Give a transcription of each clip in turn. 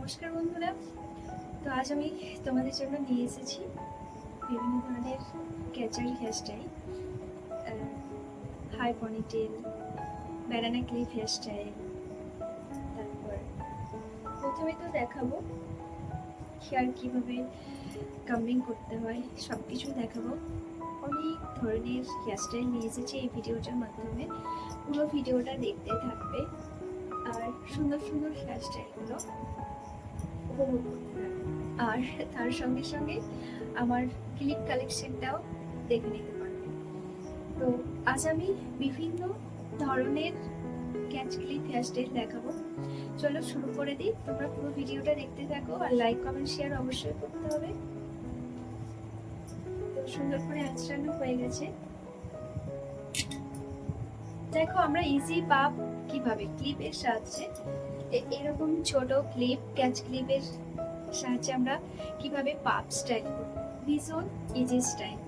নমস্কার বন্ধুরা। তো আজ আমি তোমাদের জন্য নিয়ে এসেছি বিভিন্ন ধরনের ক্যাচারি hairstyle, high ponytail, banana clip hairstyle. তারপর প্রথমে তো দেখাবো হেয়ার কীভাবে কাম্বিং করতে হয়, সব কিছু দেখাবো। অনেক ধরনের হেয়ারস্টাইল নিয়ে এসেছি এই ভিডিওটার মাধ্যমে। পুরো ভিডিওটা দেখতে থাকবে আর সুন্দর সুন্দর হেয়ারস্টাইলগুলো উপভোগ করতে থাকবে। আর তার সঙ্গে সঙ্গে আমার ক্লিপ কালেকশনটাও দেখে নিতে পারবে। তো আজ আমি বিভিন্ন ধরনের ক্যাচ ক্লিপ হেয়ারস্টাইল দেখাবো। চলো শুরু করে দিই। তোমরা পুরো ভিডিওটা দেখতে থাকো আর লাইক কমেন্ট শেয়ার অবশ্যই করতে হবে। তো সুন্দর করে আঁচড়ানো হয়ে গেছে। দেখো আমরা ইজি পাপ কিভাবে ক্লিপের সাহায্যে, এরকম ছোট ক্লিপ ক্যাচ ক্লিপের সাহায্যে আমরা কিভাবে পাপ স্টাইল করব, ভীষণ ইজি স্টাইল।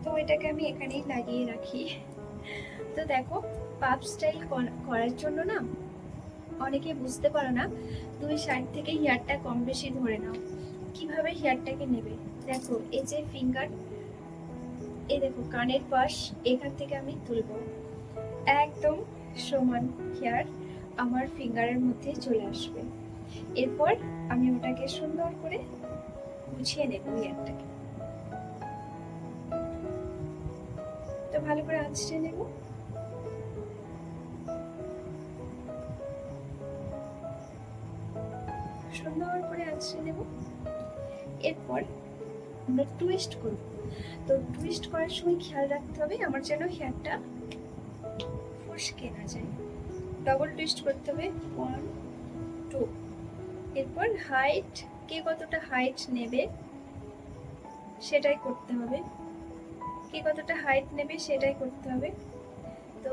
তো এটাকে আমি এখানেই লাগিয়ে রাখি। তো দেখো পাপ স্টাইল করার জন্য না অনেকে বুঝতে পারো না, দুই সাইড থেকে হেয়ারটা কম বেশি ধরে নাও। কিভাবে হেয়ারটাকে নেবে দেখো, এই যে ফিঙ্গার, এই দেখো কানের পাশ, এখান থেকে আমি তুলবো একদম সমান হেয়ার আমার ফিঙ্গারের মধ্যে চলে আসবে। এরপর আমি ওটাকে সুন্দর করে গুছিয়ে নেব হেয়ারটাকে। তো ভালো করে আঁচড়ে নেব। সুন্দর করে আঁচড়ে নেব। এরপর আমরা টুইস্ট করব। তো টুইস্ট করার সময় খেয়াল রাখতে হবে আমার যেন হেয়ারটা ফসকে না যায়। ডবল টুইস্ট করতে হবে, 1 2। এরপর হাইট, কে কতটা হাইট নেবে সেটাই করতে হবে, কে কতটা হাইট নেবে সেটাই করতে হবে। তো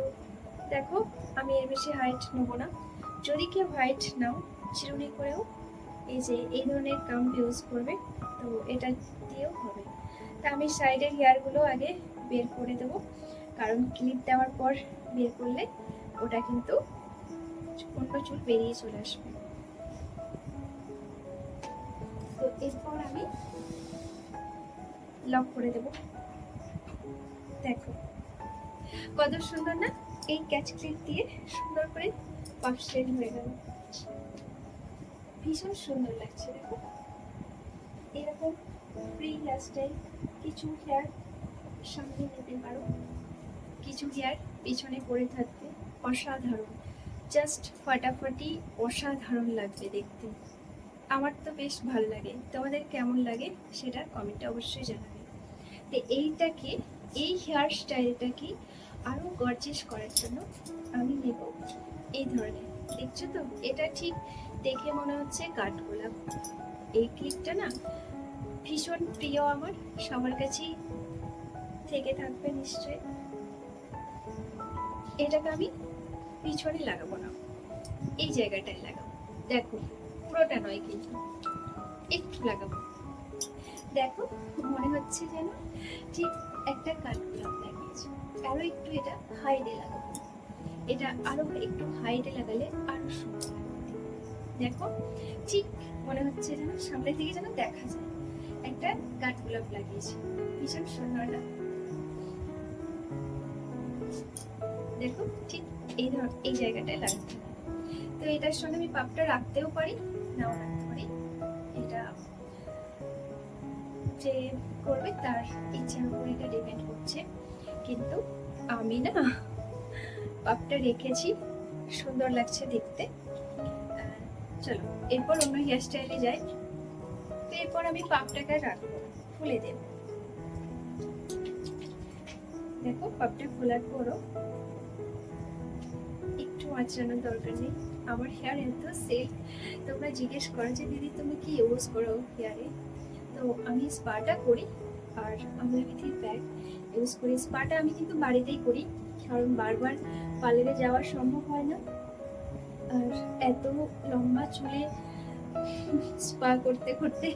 দেখো আমি এর বেশি হাইট নেব না। যদি কেউ হাইট নাও, চিরুনি করেও এই যে এই ধরনের কাম্ব ইউজ করবে, তো এটা দিয়েও হবে। তা আমি সাইডের হেয়ারগুলো আগে বের করে দেবো, কারণ ক্লিপ দেওয়ার পর বের করলে ওটা কিন্তু অন্য চুল বেরিয়ে চলে আসবে। তো এরপর আমি লক করে দেব। দেখো কত সুন্দর না, এই ক্যাচ ক্লিপ দিয়ে সুন্দর করে পাফ স্টাইল হয়ে গেল। ভীষণ সুন্দর লাগছে। দেখো এরকম ফ্রি হেয়ারস্টাইল, কিছু হেয়ার সামনে নিতে পারো, কিছু হেয়ার পিছনে পড়ে থাকবে, অসাধারণ, জাস্ট ফাটাফাটি অসাধারণ লাগবে দেখতে। আমার তো বেশ ভালো লাগে, তোমাদের কেমন লাগে সেটা কমেন্টে অবশ্যই জানাবে। তো এইটাকে, এই হেয়ার স্টাইলটাকে আরও গর্জিয়াস করার জন্য আমি নেব এই ধরনের, দেখছো তো এটা ঠিক দেখে মনে হচ্ছে কাঠগোলাপ। এই ক্লিপটা না ভীষণ প্রিয় আমার, সবার কাছেই থেকে থাকবে নিশ্চয়ই। এটাকে আমি পিছনে লাগাবো না, এই জায়গাটায় লাগাবো। দেখো পুরোটা নয় কিন্তু একটু লাগাবো। দেখো মনে হচ্ছে যেন ঠিক একটা কাঠগোলাপ লাগিয়েছে। আরো একটু এটা হাইডে লাগাবো, এটা আরো একটু হাইডে লাগালে আরো সুন্দর লাগবে। দেখো ঠিক মনে হচ্ছে যেন সামনে থেকে যেন দেখা যায় একটা কাঠগোলাপ লাগিয়েছে, ভীষণ সুন্দর না? দেখো ঠিক এই জায়গাটায় লাগাতে হবে। তো এটার সঙ্গে আমি পাপটা রাখতেও পারি, নাও রাখতে পারি, এটা যে করবে তার ইচ্ছার উপর এটা ডিপেন্ড করছে। কিন্তু আমি না পাপটা রেখেছি, সুন্দর লাগছে দেখতে। চলো এরপর অন্য হেয়ার স্টাইলে যাই। তো এরপর আমি পাপটাকে রাখবো, খুলে দেব। দেখো পাপটা খোলার পরও একটু আঁচড়ানোর দরকার নেই। আমার হেয়ার এত সেফ, তোমরা জিজ্ঞেস করো যে দিদি তুমি কি ইউজ করো হেয়ারে। তো আমি স্পাটা করি আর আমলাবিথির প্যাক ইউজ করি। স্পাটা আমি কিন্তু বাড়িতেই করি, কারণ বারবার পার্লারে যাওয়া সম্ভব হয় না, আর এত লম্বা চুলে স্পা করতে করতে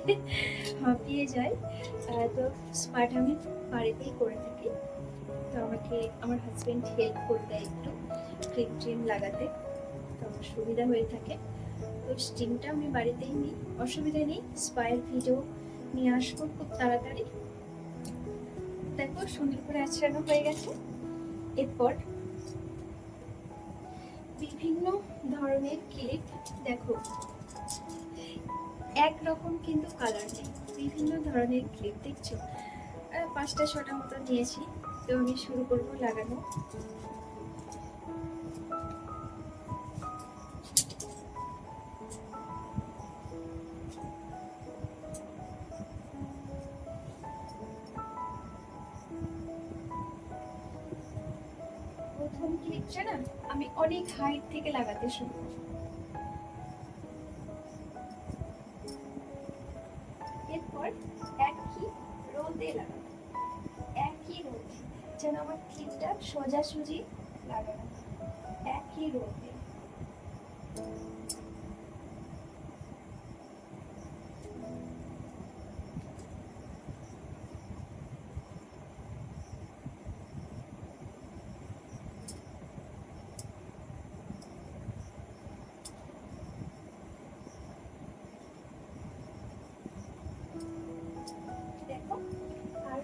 হাঁপিয়ে যায়। তো স্পাটা আমি বাড়িতেই করে থাকি। তো আমাকে আমার হাজবেন্ড হেল্প করে দেয় একটু ক্রিম ট্রিম লাগাতে, তো আমার সুবিধা হয়ে থাকে। তো স্টিমটা আমি বাড়িতেই নিই, অসুবিধা নেই। স্পায়ের ভিডিও নিয়ে আসবো খুব তাড়াতাড়ি। দেখো সুন্দর করে আঁচড়ানো হয়ে গেছে। এরপর বিভিন্ন ধরনের ক্লিপ, দেখো একরকম কিন্তু কালার নেই, বিভিন্ন ধরনের ক্লিপ দেখছো, 5টা 6টা মতো নিয়েছি। তো আমি শুরু করবো লাগানো। প্রথম ক্লিপটা না আমি অনেক হাইট থেকে লাগাতে শুরু করব। এরপর একই রোদে লাগাবো, একই রোদে, যেন আমার ক্লিপটা সোজাসুজি লাগানো, একই রোদে। দেখো আর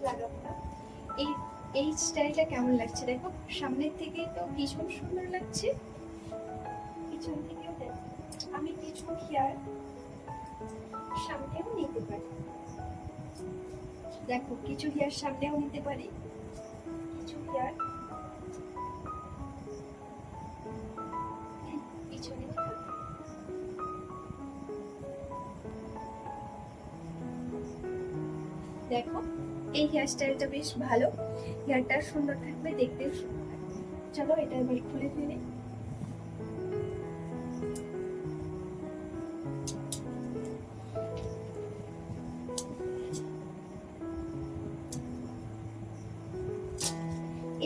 লাগাবো না। এই এই স্টাইলটা কেমন লাগছে দেখো, সামনের থেকে তো ভীষণ সুন্দর লাগছে, পিছন থেকেও দেখো। আমি কিছু হেয়ার সামনেও নিতে পারি, দেখো কিছু হেয়ার সামনেও নিতে পারি, কিছু হেয়ার পিছনে। দেখো এই হেয়ার স্টাইলটা বেশ ভালো, হেয়ারটা সুন্দর থাকবে, দেখতেও সুন্দর লাগবে। চলো এটা এবার খুলে ফেলে।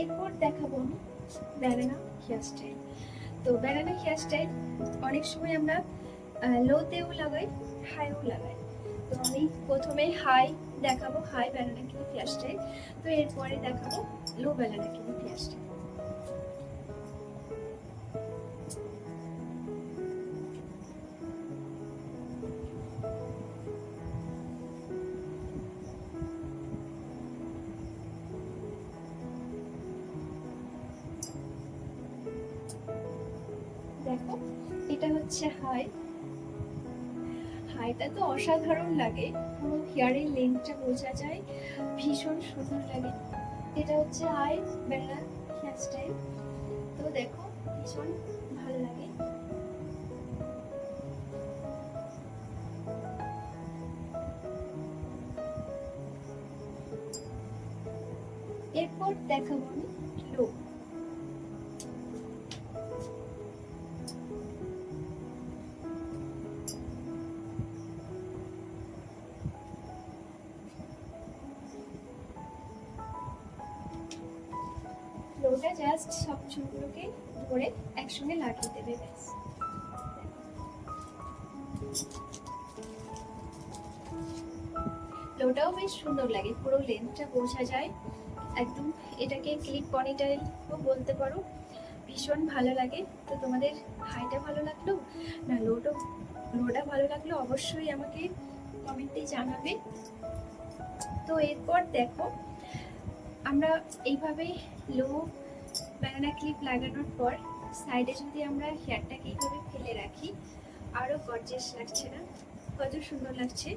এরপর দেখাবো আমি ব্যানানা হেয়ার স্টাইল। তো ব্যানানা হেয়ার স্টাইল অনেক সময় আমরা লোতেও লাগাই, হাইও লাগাই। তো আমি প্রথমে হাই দেখাবো, high banana clip hairstyle. তো এরপরে দেখাবো low banana clip hairstyle. দেখো এটা হচ্ছে হাই, হাইটা তো অসাধারণ লাগে, পুরো হেয়ারের লেন্থটা বোঝা যায়, ভীষণ সুন্দর লাগে। এটা হচ্ছে হাই ব্যানানা হেয়ার স্টাইল। তো দেখো ভীষণ ভালো লাগে। এরপর দেখাবো আমি লো। লোটা জাস্ট সব চুলগুলোকে ধরে একসঙ্গে লাগিয়ে দেবে, ব্যাস। লোটাও বেশ সুন্দর লাগে, পুরো লেন্থটা বোঝা যায় একদম। এটাকে ক্লিপ পনিটেইলও বলতে পারো, ভীষণ ভালো লাগে। তো তোমাদের হাইটা ভালো লাগলো না লোটা ভালো লাগলো অবশ্যই আমাকে কমেন্টে জানাবে। তো এরপর দেখো আমরা এইভাবে লো ব্যানানা ক্লিপ লাগানোর পর সাইডে যদি আমরা হেয়ারটাকে এইভাবে ফেলে রাখি, আরো গর্জিয়াস লাগছে না? কত সুন্দর লাগছে,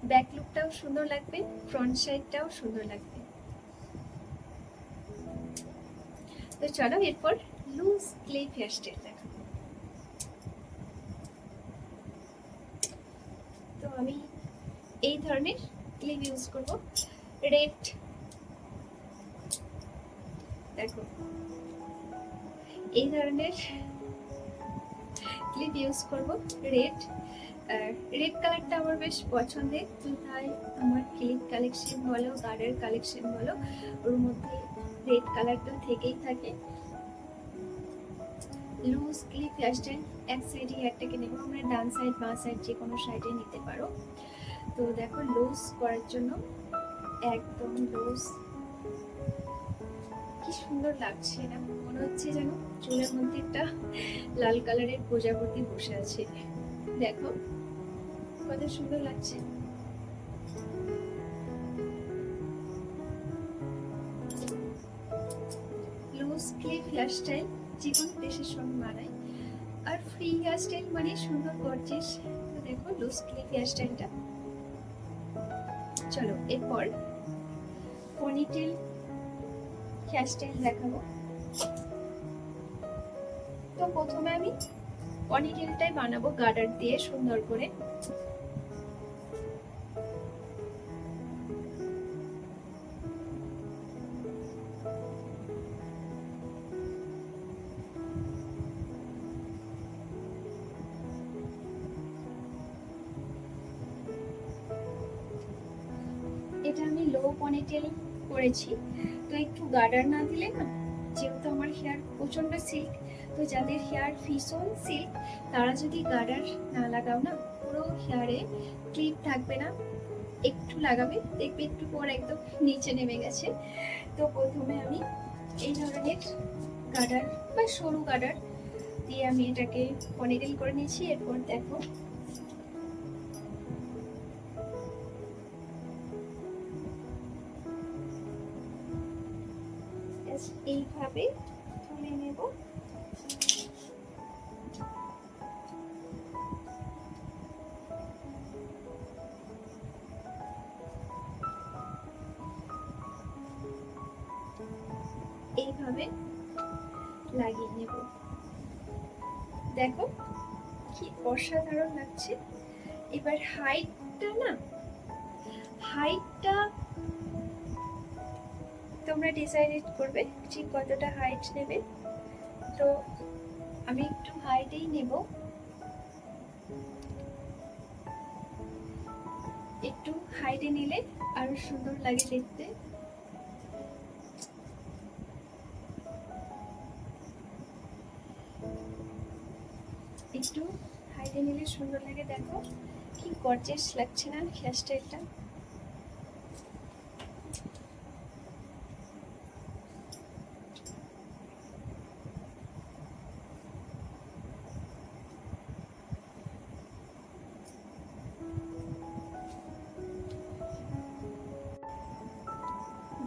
ব্যাক লুকটাও সুন্দর লাগবে, ফ্রন্ট সাইডটাও সুন্দর লাগবে। তো চলো এরপর লুজ ক্লিপ হেয়ার স্টাইল দেখাবো। তো আমি এই ধরনের ক্লিপ ইউজ করব, রেড, দেখো এই ধরনের ক্লিপ ইউজ করব, রেড কালারটা আমার বেশ পছন্দের। তো তাই আমার ক্লিপ কালেকশন বলো, গার্ডের কালেকশন বলো, ওর মধ্যে রেড কালারটা থেকেই থাকে। লুজ ক্লিপ হেয়ার স্টাইল, এক সাইডে হেয়ারটাকে নেবো আমরা, ডান সাইড বাঁ সাইড যে কোনো সাইডে নিতে পারো। তো দেখো লুজ করার জন্য একদম লুজ কি সুন্দর লাগছে না? মনে হচ্ছে যেন চুলের মধ্যে একটা লাল কালারের প্রজাপতি বসে আছে। দেখো কত সুন্দর লাগছে। লুজ ক্লিপ হেয়ার স্টাইল যে কোনো ড্রেসের সঙ্গে মানায়, আর ফ্রি হেয়ার স্টাইল মানে সুন্দর গর্জিয়াস। তো দেখো লুজ ক্লিপ হেয়ার স্টাইলটা। চলো এরপর পনিটেল হেয়ার স্টাইল দেখাবো। তো প্রথমে আমি পনিটেলটাই বানাবো গার্ডার দিয়ে সুন্দর করে। এটা আমি লো পনিটেল করেছি, তো একটু গার্ডার না দিলে না, যেহেতু আমার হেয়ার প্রচন্ড সিল্ক, তো যাদের হেয়ার ভীষণ সিল্ক তারা যদি গার্ডার না লাগাও না, পুরো হেয়ারে ক্লিপ থাকবে না। একটু লাগাবে, দেখবে একটু পর একদম নিচে নেমে গেছে। তো প্রথমে আমি এই ধরনের গার্ডার বা সরু গার্ডার দিয়ে আমি এটাকে পনিটেল করে নিয়েছি। এরপর দেখো এইভাবে তুলে নেব। এইভাবে লাগিয়ে নেব। দেখো কি অসাধারণ লাগছে। এবার হাইটটা না, হাইটটা তোমরা ডিসাইড করবে ঠিক কতটা হাইট নেবে। তো আমি একটু হাইটেই নেব, একটু হাইটে নিলে আরো সুন্দর লাগে দেখতে। একটু হাইটে নিলে সুন্দর লাগে। দেখো কি গর্জিয়াস লাগছে না হেয়ার স্টাইলটা?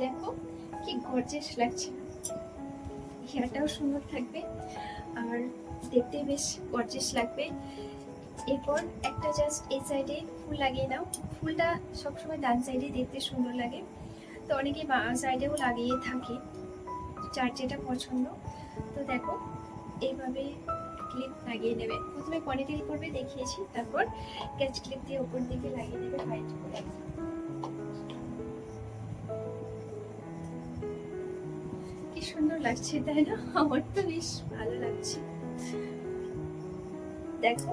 দেখো কি গর্জিয়াস লাগছে না? হেয়ারটাও সুন্দর থাকবে আর দেখতে বেশ গর্জিয়াস লাগবে। এরপর একটা জাস্ট এই সাইডে ফুল লাগিয়ে নাও। ফুলটা সবসময় ডান সাইডে দেখতে সুন্দর লাগে, তো অনেকে বাঁ সাইডেও লাগিয়ে থাকে, যার যেটা পছন্দ। তো দেখো এইভাবে ক্লিপ লাগিয়ে নেবে। প্রথমে পনিটেল করবে দেখিয়েছি, তারপর ক্যাচ ক্লিপ দিয়ে উপর দিকে লাগিয়ে নেবে হাইট করে। কি সুন্দর লাগছে তাই না? আমার তো বেশ ভালো লাগছে। দেখো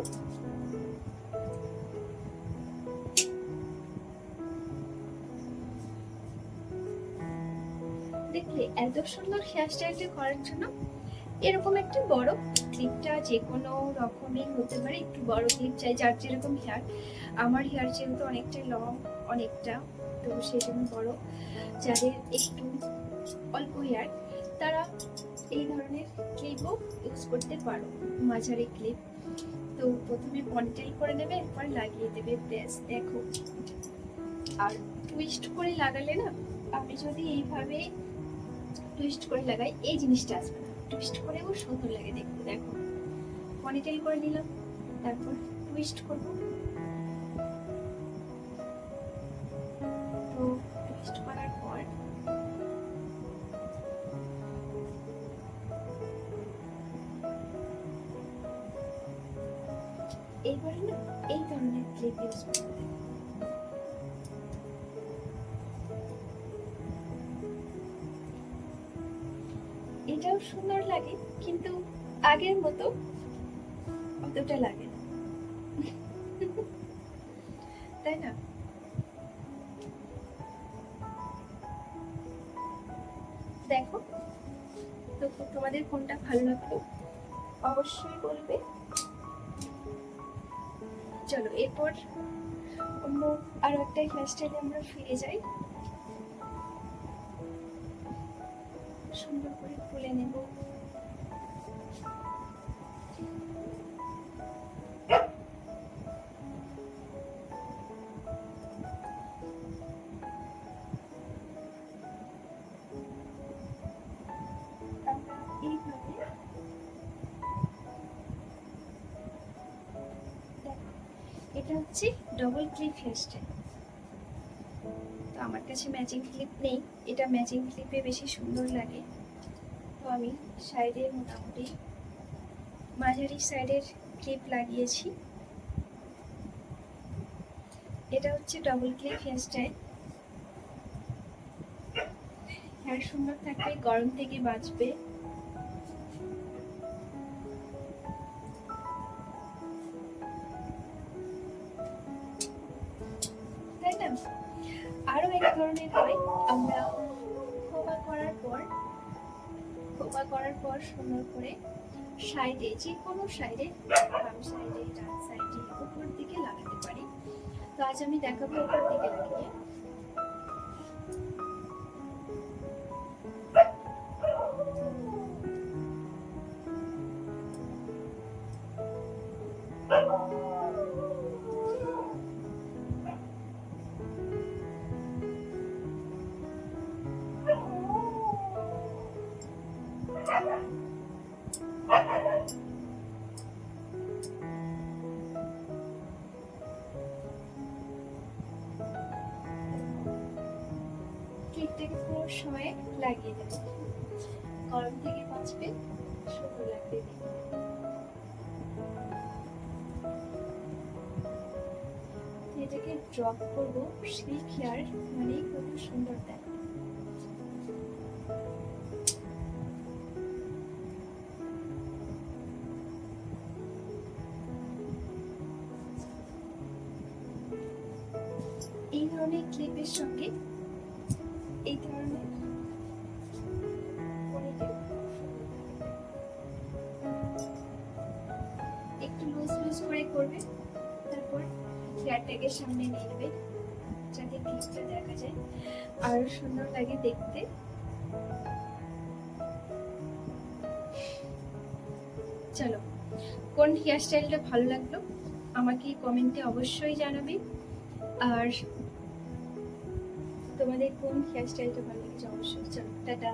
দেখলে এত সুন্দর হেয়ার স্টাইলটা করার জন্য এরকম একটা বড় ক্লিপটা যে কোনো রকমই হতে পারে, একটু বড় ক্লিপ চাই যার যেরকম হেয়ার। আমার হেয়ার যেহেতু অনেকটা লং, অনেকটা, তো সেই জন্য বড়। যাদের একটু অল্প হেয়ার তারা এই ধরনের ক্লিপও ইউজ করতে পারো, মাঝারি ক্লিপ। তো প্রথমে পনিটেল করে নেবে, এরপর লাগিয়ে দেবে ব্রেস। দেখো আর টুইস্ট করে লাগালে না, আমি যদি এইভাবে টুইস্ট করে লাগাই এই জিনিসটা আসবে না, টুইস্ট করেও সুন্দর লাগে দেখতে। দেখো পনিটেল করে নিলাম, তারপর টুইস্ট করব। তো টুইস্ট করার পর এইবারে না এই ধরনের ক্লিপ ইউজ করতে। এটাও সুন্দর লাগে, কিন্তু আগের মতো অতটা লাগে না, তাই না? দেখো তো তোমাদের কোনটা ভালো লাগলো অবশ্যই বলবে। চলো এরপর অন্য আরো একটা হেয়ার স্টাইলে আমরা ফিরে যাই। সুন্দর কেটে নেব। এটা হচ্ছে ডবল ক্লিপ হেয়ারস্টাইল। তো আমার কাছে ম্যাচিং ক্লিপ নেই, এটা ম্যাচিং ক্লিপে বেশি সুন্দর লাগে। তো আমি সাইডে মোটামুটি মাঝারি সাইডের ক্লিপ লাগিয়েছি। এটা হচ্ছে ডবল ক্লিপ হেয়ারস্টাইল। হেয়ার সুন্দর থাকবে, গরম থেকে বাঁচবে। তাই না? আরো এক ধরনের হয়, আমরা খোপা করার পর সুন্দর করে সাইডে, যে কোনো সাইডে, বাম সাইডে, ডান সাইডে, উপর দিকে লাগাতে পারি। তো আজ আমি দেখাবো উপর দিকে লাগিয়ে। ক্লিপটাকে পুরো সময় লাগিয়ে দেবে, গরম থেকে বাঁচবে, সুন্দর লাগবে। এটাকে ড্রপ করবো, সিল্ক হেয়ার মানে কত সুন্দর দেয়। এই ধরনের ক্লিপের সঙ্গে এই ধরনের একটু লুজ লুজ করে করবে, তারপর হেয়ারটাকে সামনে নিয়ে নেবে যাতে ক্লিপটা দেখা যায় আর সুন্দর লাগে দেখতে। চলো, কোন হেয়ার স্টাইলটা ভালো লাগলো আমাকে কমেন্টে অবশ্যই জানাবে। আর তোমাদের কোন হেয়ার স্টাইলটা ভালো লেগেছে অবশ্যই। চলো, টাটা।